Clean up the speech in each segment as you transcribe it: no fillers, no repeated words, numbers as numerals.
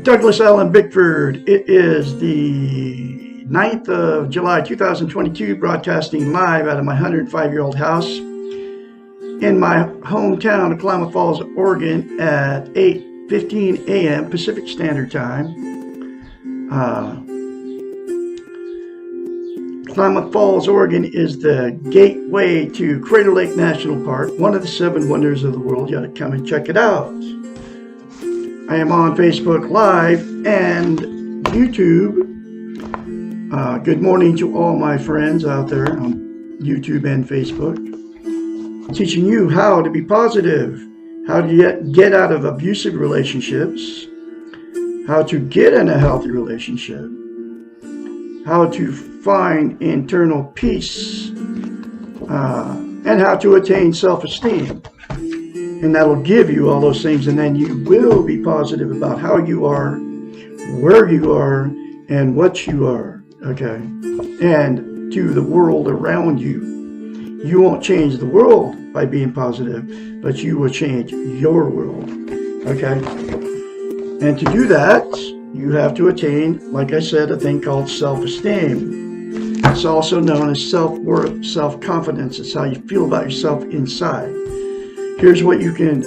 Douglas Allen Bickford. It is the 9th of July 2022, broadcasting live out of my 105-year-old house in my hometown of Klamath Falls, Oregon at 8:15 a.m. Pacific Standard Time. Klamath Falls, Oregon is the gateway to Crater Lake National Park, one of the 7 wonders of the world. You ought to come and check it out. I am on Facebook Live and YouTube. Good morning to all my friends out there on YouTube and Facebook. Teaching you how to be positive, how to get out of abusive relationships, how to get in a healthy relationship, how to find internal peace, and how to attain self-esteem. And that'll give you all those things, and then you will be positive about how you are, where you are, and what you are, okay? And to the world around you. You won't change the world by being positive, but you will change your world, okay? And to do that, you have to attain, like I said, a thing called self-esteem. It's also known as self-worth, self-confidence. It's how you feel about yourself inside. Here's what you can,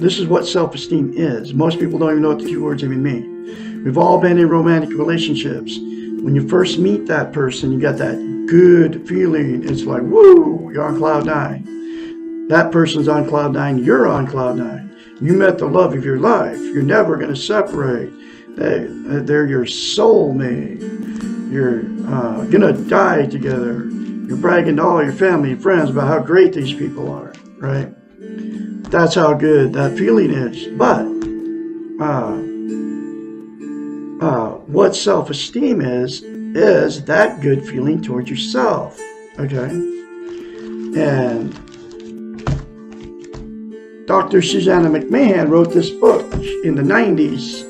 this is what self-esteem is. Most people don't even know what the 2 words even mean. We've all been in romantic relationships. When you first meet that person, you got that good feeling. It's like, woo, you're on cloud 9. That person's on cloud 9, you're on cloud 9. You met the love of your life. You're never going to separate. They're your soulmate. You're going to die together. You're bragging to all your family and friends about how great these people are, right? That's how good that feeling is. But what self-esteem is that good feeling towards yourself, okay? And Dr. Susanna McMahon wrote this book in the 90s.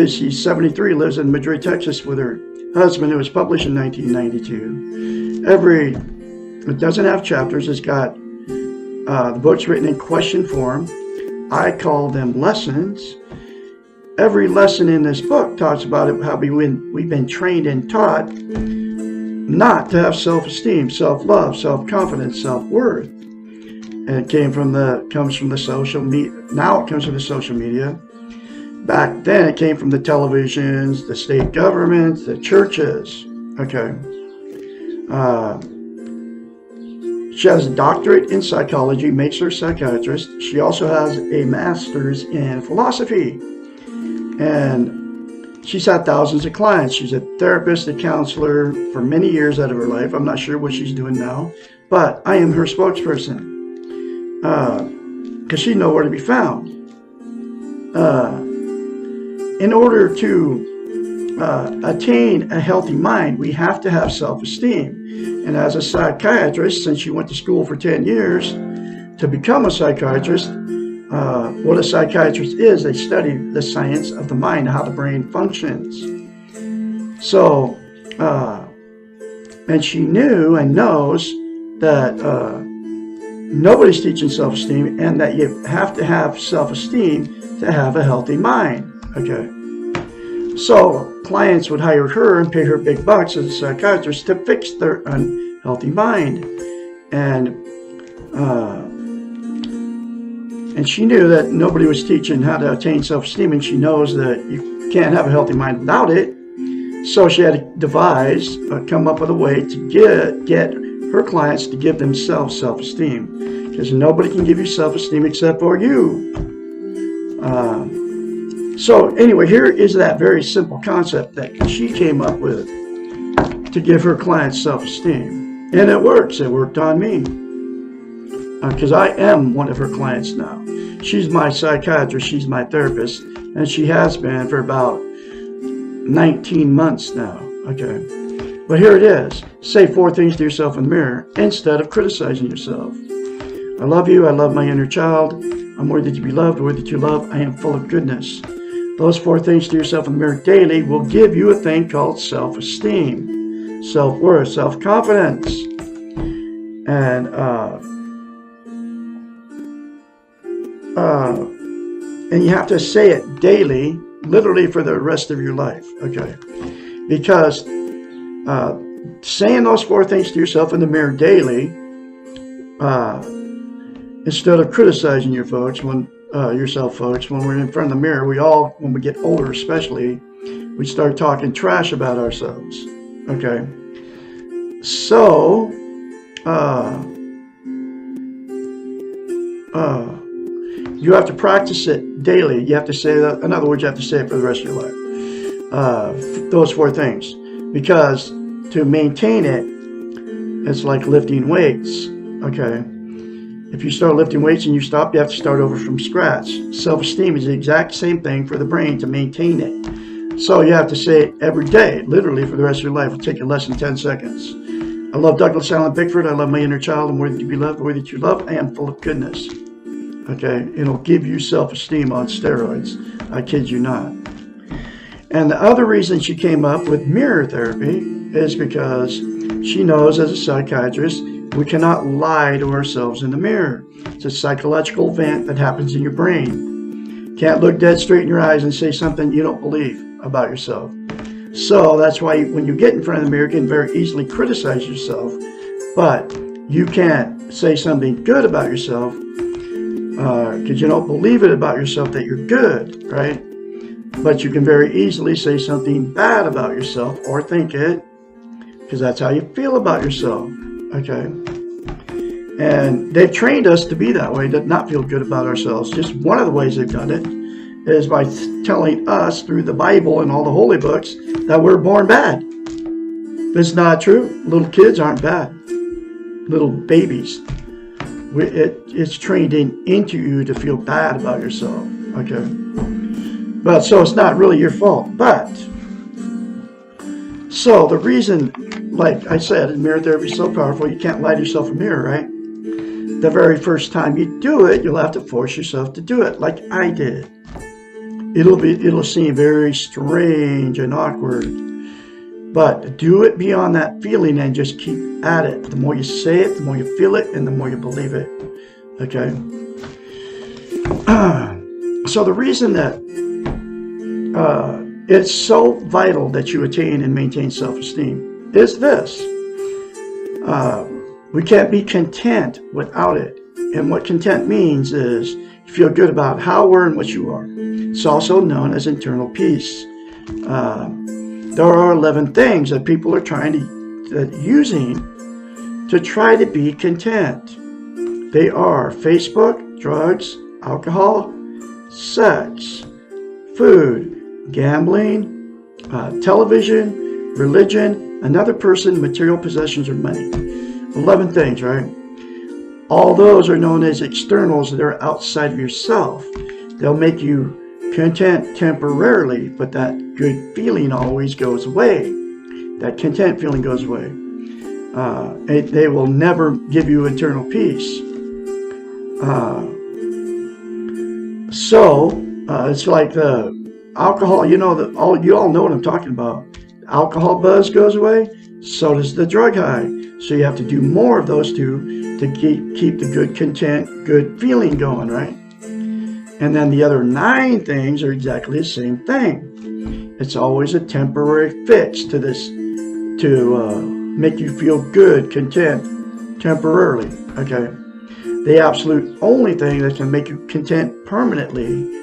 She's 73, lives in Madrid, Texas with her husband. It was published in 1992. It doesn't have chapters. It's got the book's written in question form. I call them lessons. Every lesson in this book talks about how we've been trained and taught not to have self-esteem, self-love, self-confidence, self-worth. And it comes from the social media. Now it comes from the social media. Back then it came from the televisions, the state governments, the churches. Okay. She has a doctorate in psychology, makes her a psychiatrist. She also has a master's in philosophy. And she's had thousands of clients. She's a therapist, a counselor for many years out of her life. I'm not sure what she's doing now, but I am her spokesperson because she knows where to be found. In order to attain a healthy mind, we have to have self-esteem. And as a psychiatrist, since she went to school for 10 years to become a psychiatrist, what a psychiatrist is, they study the science of the mind, how the brain functions. So, and she knew and knows that nobody's teaching self-esteem, and that you have to have self-esteem to have a healthy mind. Okay. So clients would hire her and pay her big bucks as a psychiatrist to fix their unhealthy mind. And she knew that nobody was teaching how to attain self-esteem, and she knows that you can't have a healthy mind without it. So she had to come up with a way to get her clients to give themselves self-esteem, because nobody can give you self-esteem except for you. So anyway, here is that very simple concept that she came up with to give her clients self-esteem. And it works. It worked on me. Because I am one of her clients now. She's my psychiatrist. She's my therapist. And she has been for about 19 months now. Okay. But here it is. Say 4 things to yourself in the mirror instead of criticizing yourself. I love you. I love my inner child. I'm worthy to be loved, worthy to love. I am full of goodness. Those 4 things to yourself in the mirror daily will give you a thing called self-esteem, self-worth, self-confidence. And And you have to say it daily, literally for the rest of your life, okay? Because saying those 4 things to yourself in the mirror daily, instead of criticizing yourself, folks, when we're in front of the mirror, when we get older especially, we start talking trash about ourselves, okay? So, you have to practice it daily. You have to say that. In other words, you have to say it for the rest of your life. Those 4 things. Because to maintain it, it's like lifting weights. Okay. If you start lifting weights and you stop, you have to start over from scratch. Self-esteem is the exact same thing for the brain to maintain it. So you have to say it every day, literally for the rest of your life. It'll take you less than 10 seconds. I love Douglas Allen Bickford. I love my inner child. I'm worthy to be loved. The way that you love, I am full of goodness. Okay, it'll give you self-esteem on steroids. I kid you not. And the other reason she came up with mirror therapy is because she knows, as a psychiatrist, we cannot lie to ourselves in the mirror. It's a psychological event that happens in your brain. Can't look dead straight in your eyes and say something you don't believe about yourself. So that's why when you get in front of the mirror, you can very easily criticize yourself, but you can't say something good about yourself because you don't believe it about yourself that you're good, right? But you can very easily say something bad about yourself or think it because that's how you feel about yourself, okay? And they've trained us to be that way, to not feel good about ourselves. Just one of the ways they've done it is by telling us through the Bible and all the holy books that we're born bad. It's not true. Little kids aren't bad. Little babies. It's trained into you to feel bad about yourself, okay? But so it's not really your fault. But so the reason, like I said, mirror therapy is so powerful, you can't lie to yourself in a mirror, right? The very first time you do it, you'll have to force yourself to do it, like I did. It'll seem very strange and awkward, but do it beyond that feeling and just keep at it. The more you say it, the more you feel it, and the more you believe it. Okay. So the reason that it's so vital that you attain and maintain self-esteem is this. We can't be content without it. And what content means is you feel good about how, where, and what you are. It's also known as internal peace. There are 11 things that people are using to try to be content. They are Facebook, drugs, alcohol, sex, food, gambling, television, religion, another person, material possessions, or money. 11 things, right? All those are known as externals that are outside of yourself. They'll make you content temporarily, but that good feeling always goes away. That content feeling goes away. They will never give you internal peace. It's like the alcohol. You all know what I'm talking about. Alcohol buzz goes away. So does the drug high. So you have to do more of those two to keep the good content, good feeling going, right? And then the other 9 things are exactly the same thing. It's always a temporary fix to this, to make you feel good, content, temporarily, okay? The absolute only thing that can make you content permanently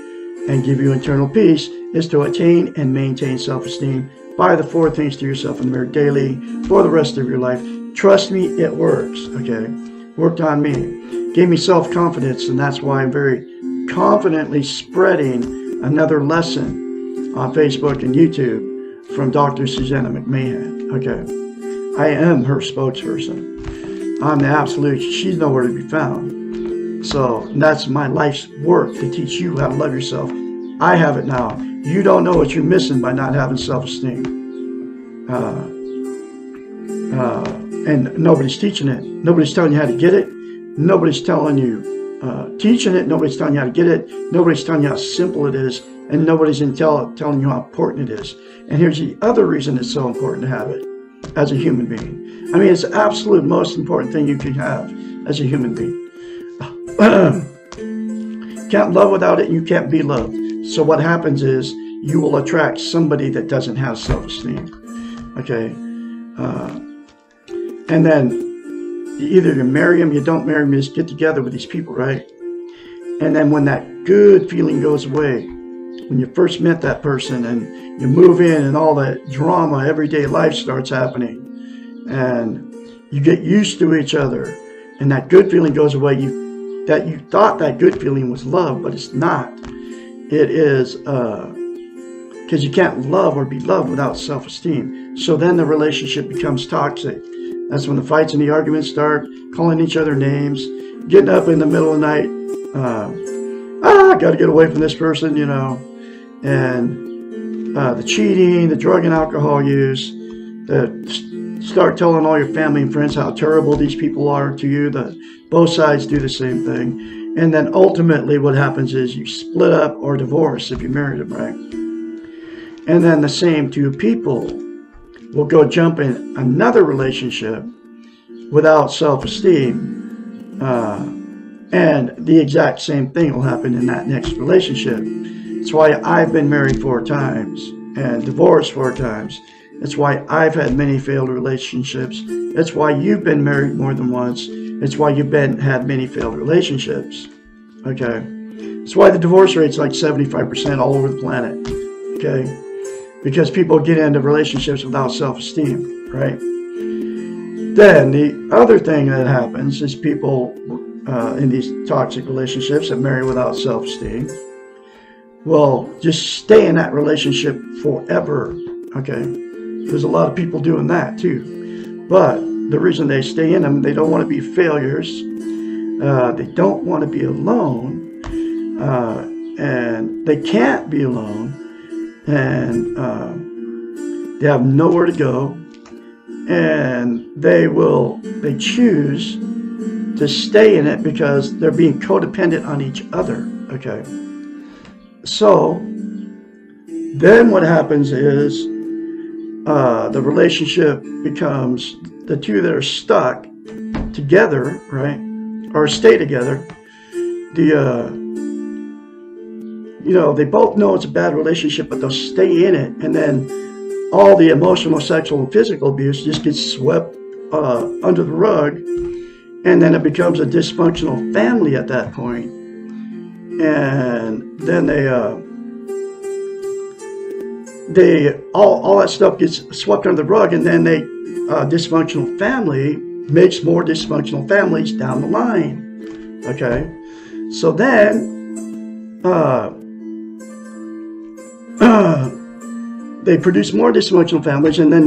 and give you internal peace is to attain and maintain self-esteem by the 4 things to yourself in the mirror daily for the rest of your life. Trust me, it works, okay? Worked on me. Gave me self-confidence, and that's why I'm very confidently spreading another lesson on Facebook and YouTube from Dr. Susanna McMahon, okay? I am her spokesperson. I'm the absolute, she's nowhere to be found. So that's my life's work, to teach you how to love yourself. I have it now. You don't know what you're missing by not having self-esteem. And nobody's teaching it. Nobody's telling you how to get it. Nobody's telling you, teaching it. Nobody's telling you how to get it. Nobody's telling you how simple it is. And nobody's telling you how important it is. And here's the other reason it's so important to have it as a human being. I mean, it's the absolute most important thing you can have as a human being. can't love without it, and you can't be loved. So what happens is you will attract somebody that doesn't have self-esteem. Okay, and then either you marry them, you don't marry them, you just get together with these people, right? And then when that good feeling goes away, when you first met that person and you move in and all that drama, everyday life starts happening, and you get used to each other, and that good feeling goes away. You thought that good feeling was love, but it's not. It is because you can't love or be loved without self-esteem. So then the relationship becomes toxic. That's when the fights and the arguments start, calling each other names, getting up in the middle of the night. I got to get away from this person, you know, and the cheating, the drug and alcohol use, start telling all your family and friends how terrible these people are to you. Both sides do the same thing. And then ultimately what happens is you split up or divorce if you married them, right? And then the same two people will go jump in another relationship without self-esteem. And the exact same thing will happen in that next relationship. That's why I've been married 4 times and divorced 4 times. That's why I've had many failed relationships. That's why you've been married more than once. It's why you've had many failed relationships. Okay? That's why the divorce rate's like 75% all over the planet. Okay? Because people get into relationships without self-esteem, right? Then the other thing that happens is people in these toxic relationships that marry without self-esteem will just stay in that relationship forever. Okay? There's a lot of people doing that too. But the reason they stay in them, they don't want to be failures. They don't want to be alone. And they can't be alone. And they have nowhere to go. And they choose to stay in it because they're being codependent on each other. Okay. So then what happens is the relationship becomes the two that are stuck together, right, or stay together. They both know it's a bad relationship, but they'll stay in it, and then all the emotional, sexual, and physical abuse just gets swept under the rug, and then it becomes a dysfunctional family at that point. And then all that stuff gets swept under the rug, and then dysfunctional family makes more dysfunctional families down the line. Okay, so then they produce more dysfunctional families, and then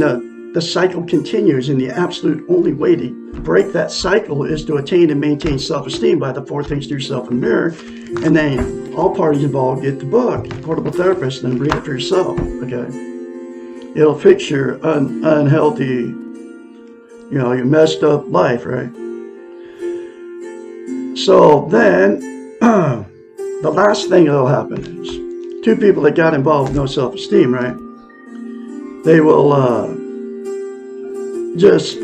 the cycle continues. And the absolute only way to break that cycle is to attain and maintain self-esteem by the 4 things to yourself in the mirror. And then all parties involved get the book, Portable Therapist, and then read it for yourself. Okay, it'll fix your unhealthy, your messed up life, right? So then the last thing that'll happen is 2 people that got involved with no self-esteem, right? They will just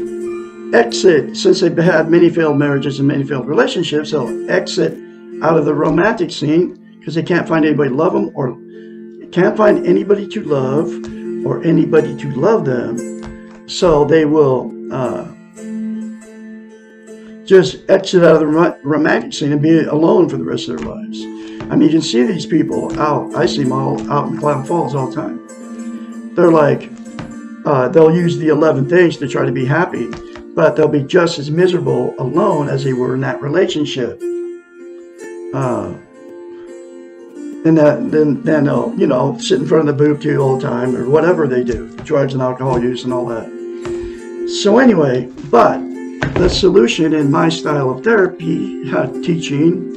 exit. Since they've had many failed marriages and many failed relationships, they'll exit out of the romantic scene because they can't find anybody to love them, or can't find anybody to love or anybody to love them. So they will just exit out of the romantic scene and be alone for the rest of their lives. I mean, you can see these people out. I see them all out in Clown Falls all the time. They're like, they'll use the 11 things to try to be happy, but they'll be just as miserable alone as they were in that relationship. And then they'll, sit in front of the boob tube all the time, or whatever they do, drugs and alcohol use and all that. So anyway, but the solution in my style of therapy teaching,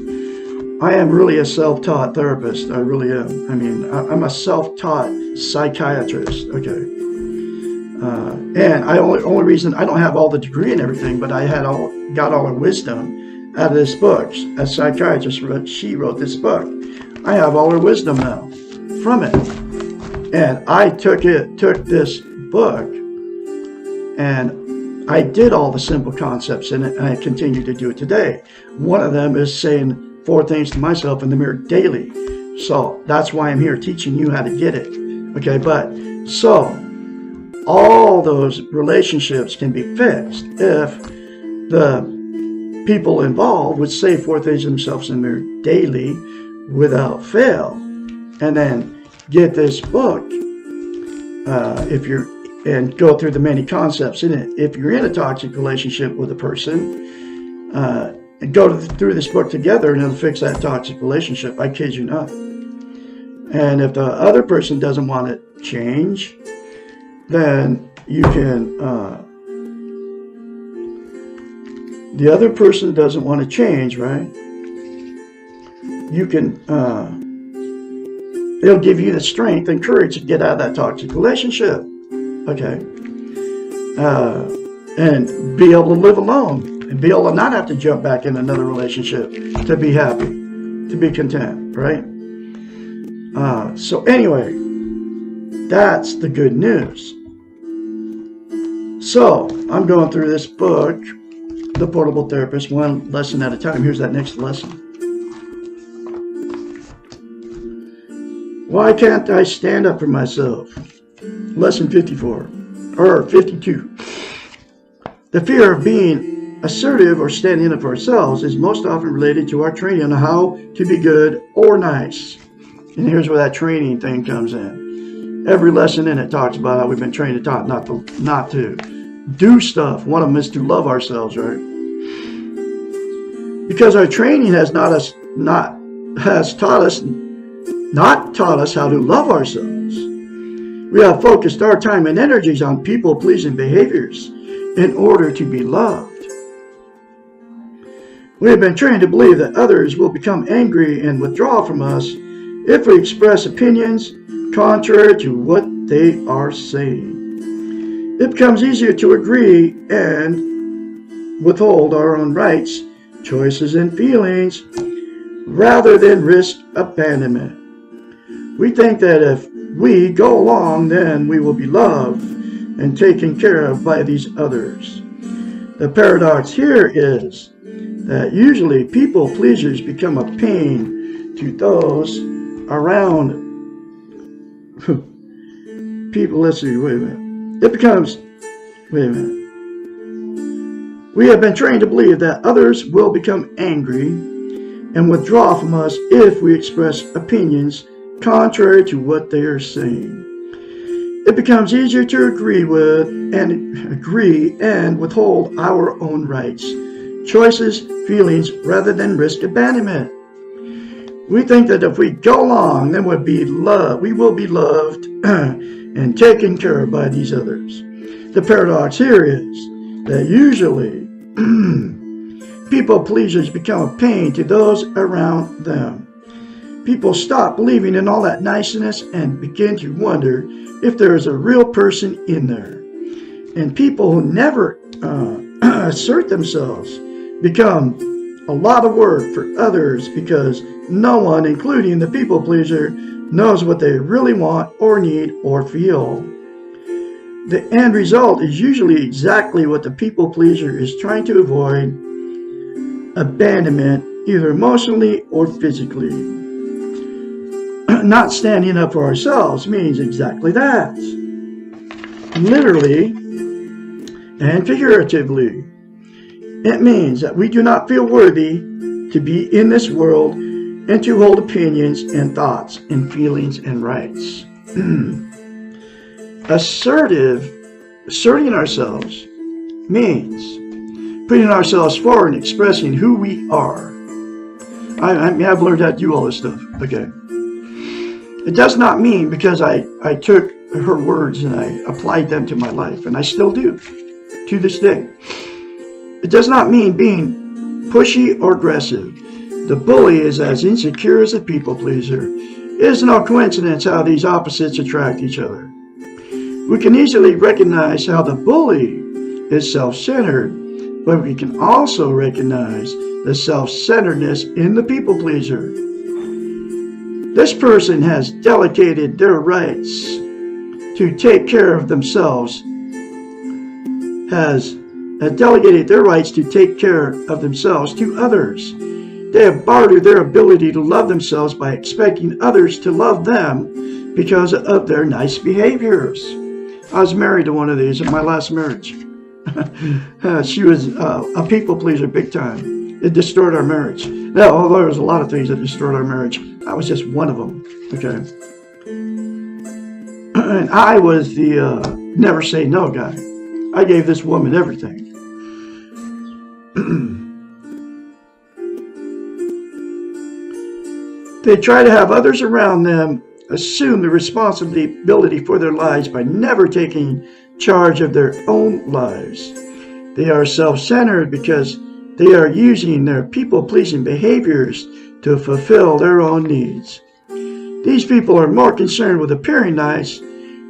I am really a self-taught therapist. I really am. I mean, I'm a self-taught psychiatrist. Okay. And only reason I don't have all the degree and everything, but I got all the wisdom out of this book. A psychiatrist she wrote this book. I have all her wisdom now from it. And I took this book, and I did all the simple concepts in it, and I continue to do it today. One of them is saying 4 things to myself in the mirror daily. So that's why I'm here teaching you how to get it. Okay, but so all those relationships can be fixed if the people involved would say 4 things to themselves in the mirror daily without fail. And then get this book and go through the many concepts in it. If you're in a toxic relationship with a person, and go through this book together and it'll fix that toxic relationship. I kid you not. And if the other person doesn't want to change, then you can, the other person doesn't want to change, right? You can, it'll give you the strength and courage to get out of that toxic relationship. Okay. And be able to live alone. And be able to not have to jump back in another relationship to be happy, to be content, right? So anyway, that's the good news. So I'm going through this book, The Portable Therapist, 1 lesson at a time. Here's that next lesson. Why can't I stand up for myself? Lesson 54, or 52. The fear of being assertive or standing up for ourselves is most often related to our training on how to be good or nice. And here's where that training thing comes in. Every lesson in it talks about how we've been trained to talk, not to do stuff. One of them is to love ourselves, right? Because our training has not taught us how to love ourselves. We have focused our time and energies on people-pleasing behaviors in order to be loved. We have been trained to believe that others will become angry and withdraw from us if we express opinions contrary to what they are saying. It becomes easier to agree and withhold our own rights, choices, and feelings rather than risk abandonment. We think that if we go along, then we will be loved and taken care of by these others. The paradox here is that usually people pleasers become a pain to those around people. Let's see, wait a minute. We have been trained to believe that others will become angry and withdraw from us if we express opinions contrary to what they are saying. It becomes easier to agree and withhold our own rights, choices, feelings, rather than risk abandonment. We think that if we go along, then we will be loved and taken care of by these others. The paradox here is that usually people pleasers become a pain to those around them. People stop believing in all that niceness and begin to wonder if there is a real person in there. And people who never assert themselves become a lot of work for others because no one, including the people pleaser, knows what they really want or need or feel. The end result is usually exactly what the people pleaser is trying to avoid: abandonment, either emotionally or physically. Not standing up for ourselves means exactly that, literally and figuratively. It means that we do not feel worthy to be in this world and to hold opinions and thoughts and feelings and rights. Asserting ourselves means putting ourselves forward and expressing who we are. I've learned how to do all this stuff, okay? It does not mean because I took her words and I applied them to my life, and I still do to this day. It does not mean being pushy or aggressive. The bully is as insecure as the people pleaser. It is no coincidence how these opposites attract each other. We can easily recognize how the bully is self-centered, but we can also recognize the self-centeredness in the people pleaser. This person has delegated their rights to take care of themselves, has delegated their rights to take care of themselves to others. They have bartered their ability to love themselves by expecting others to love them because of their nice behaviors. I was married to one of these in my last marriage. She was a people pleaser big time. It destroyed our marriage. Now, although there was a lot of things that destroyed our marriage, that was just one of them. Okay. And I was the never say no guy. I gave this woman everything. They try to have others around them assume the responsibility for their lives by never taking charge of their own lives. They are self-centered because they are using their people-pleasing behaviors to fulfill their own needs. These people are more concerned with appearing nice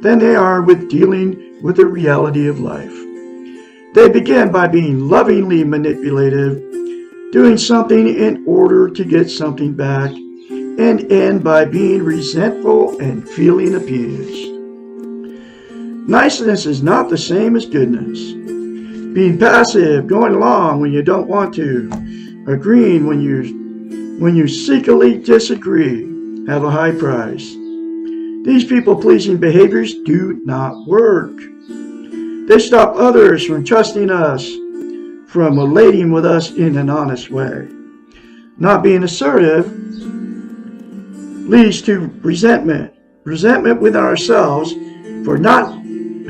than they are with dealing with the reality of life. They begin by being lovingly manipulative, doing something in order to get something back, and end by being resentful and feeling abused. Niceness is not the same as goodness. Being passive, going along when you don't want to, agreeing when you secretly disagree, have a high price. These people-pleasing behaviors do not work. They stop others from trusting us, from relating with us in an honest way. Not being assertive leads to resentment. Resentment with ourselves for not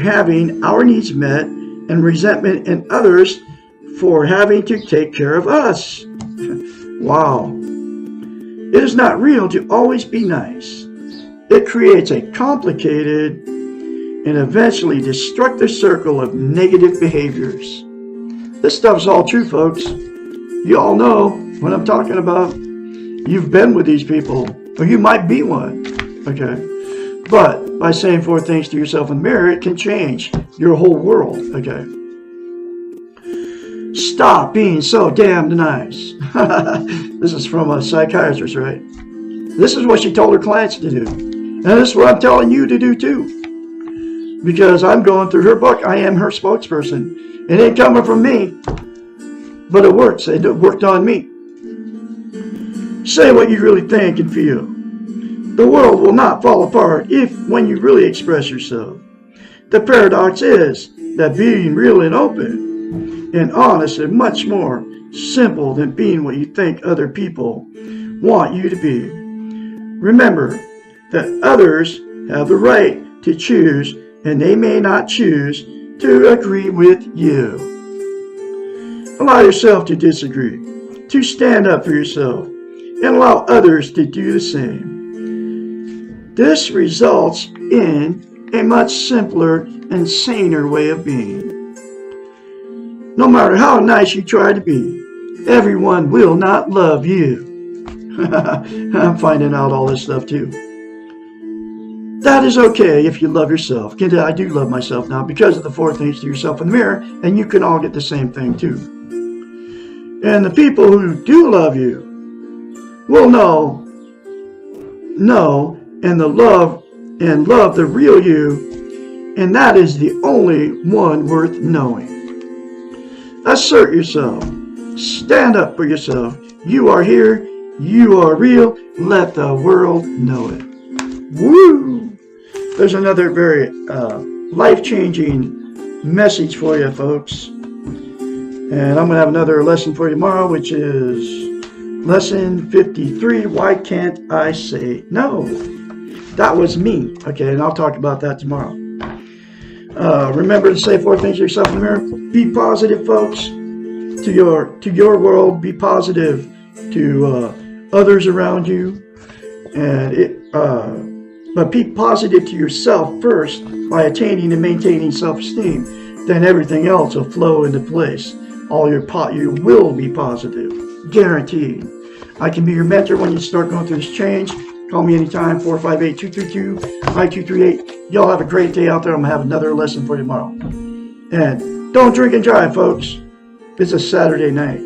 having our needs met, and resentment in others for having to take care of us. Wow. It is not real to always be nice. It creates a complicated and eventually destructive circle of negative behaviors. This stuff's all true, folks. You all know what I'm talking about. You've been with these people, or you might be one. Okay. But by saying 4 things to yourself in the mirror, it can change your whole world. Okay. Stop being so damned nice. This is from a psychiatrist, right? This is what she told her clients to do. And this is what I'm telling you to do too. Because I'm going through her book. I am her spokesperson. It ain't coming from me. But it works. It worked on me. Say what you really think and feel. The world will not fall apart when you really express yourself. The paradox is that being real and open and honest is much more simple than being what you think other people want you to be. Remember that others have the right to choose, and they may not choose to agree with you. Allow yourself to disagree, to stand up for yourself, and allow others to do the same. This results in a much simpler and saner way of being. No matter how nice you try to be, everyone will not love you. I'm finding out all this stuff too. That is okay if you love yourself. I do love myself now because of the 4 things to yourself in the mirror, and you can all get the same thing too. And the people who do love you will know and love the real you, and that is the only one worth knowing. Assert yourself. Stand up for yourself. You are here. You are real. Let the world know it. Woo! There's another very life-changing message for you, folks. And I'm going to have another lesson for you tomorrow, which is lesson 53. Why can't I say no? That was me. Okay, and I'll talk about that tomorrow. Remember to say 4 things to yourself in the mirror. Be positive, folks. To your world. Be positive to others around you. But be positive to yourself first by attaining and maintaining self-esteem. Then everything else will flow into place. You will be positive. Guaranteed. I can be your mentor when you start going through this change. Call me anytime, 458-232-5238. Y'all have a great day out there. I'm going to have another lesson for you tomorrow. And don't drink and drive, folks. It's a Saturday night.